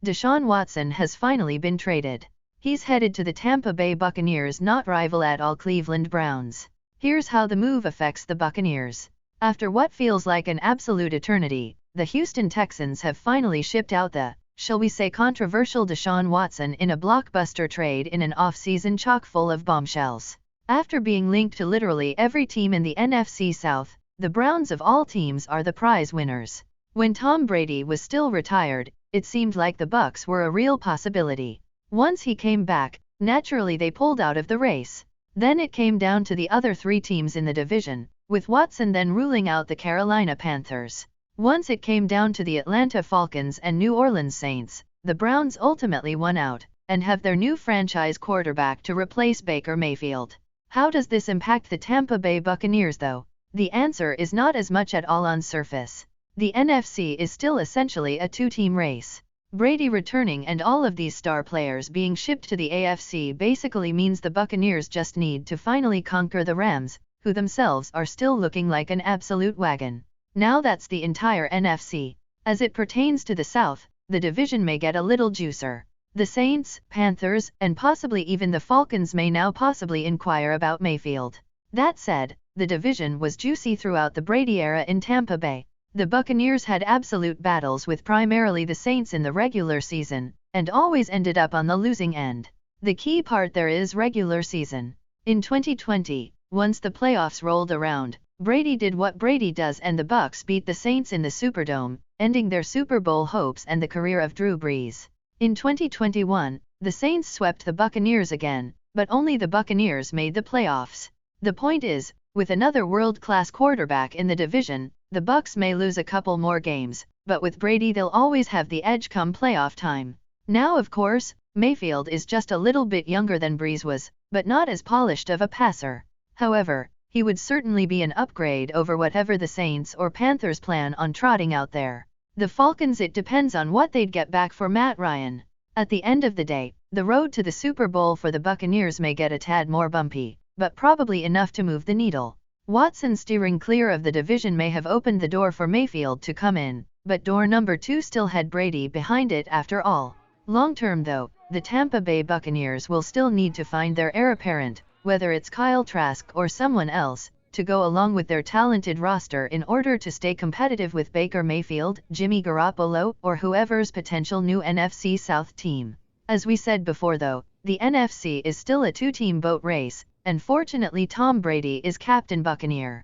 Deshaun Watson has finally been traded. He's headed to the Tampa Bay Buccaneers, not rival at all Cleveland Browns. Here's how the move affects the Buccaneers. After what feels like an absolute eternity, the Houston Texans have finally shipped out the, shall we say, controversial Deshaun Watson in a blockbuster trade in an offseason chock full of bombshells. After being linked to literally every team in the NFC South, the Browns of all teams are the prize winners. When Tom Brady was still retired, it seemed like the Bucs were a real possibility. Once he came back, naturally they pulled out of the race. Then it came down to the other three teams in the division, with Watson then ruling out the Carolina Panthers. Once it came down to the Atlanta Falcons and New Orleans Saints, the Browns ultimately won out, and have their new franchise quarterback to replace Baker Mayfield. How does this impact the Tampa Bay Buccaneers though? The answer is not as much at all on surface. The NFC is still essentially a two-team race. Brady returning and all of these star players being shipped to the AFC basically means the Buccaneers just need to finally conquer the Rams, who themselves are still looking like an absolute wagon. Now that's the entire NFC. As it pertains to the South, the division may get a little juicier. The Saints, Panthers, and possibly even the Falcons may now possibly inquire about Mayfield. That said, the division was juicy throughout the Brady era in Tampa Bay. The Buccaneers had absolute battles with primarily the Saints in the regular season, and always ended up on the losing end. The key part there is regular season. In 2020, once the playoffs rolled around, Brady did what Brady does and the Bucs beat the Saints in the Superdome, ending their Super Bowl hopes and the career of Drew Brees. In 2021, the Saints swept the Buccaneers again, but only the Buccaneers made the playoffs. The point is, with another world-class quarterback in the division, the Bucs may lose a couple more games, but with Brady they'll always have the edge come playoff time. Now of course, Mayfield is just a little bit younger than Brees was, but not as polished of a passer. However, he would certainly be an upgrade over whatever the Saints or Panthers plan on trotting out there. The Falcons, it depends on what they'd get back for Matt Ryan. At the end of the day, the road to the Super Bowl for the Buccaneers may get a tad more bumpy, but probably enough to move the needle. Watson steering clear of the division may have opened the door for Mayfield to come in, but door number 2 still had Brady behind it after all. Long-term though, the Tampa Bay Buccaneers will still need to find their heir apparent, whether it's Kyle Trask or someone else, to go along with their talented roster in order to stay competitive with Baker Mayfield, Jimmy Garoppolo, or whoever's potential new NFC South team. As we said before though, the NFC is still a two-team boat race, and fortunately Tom Brady is Captain Buccaneer.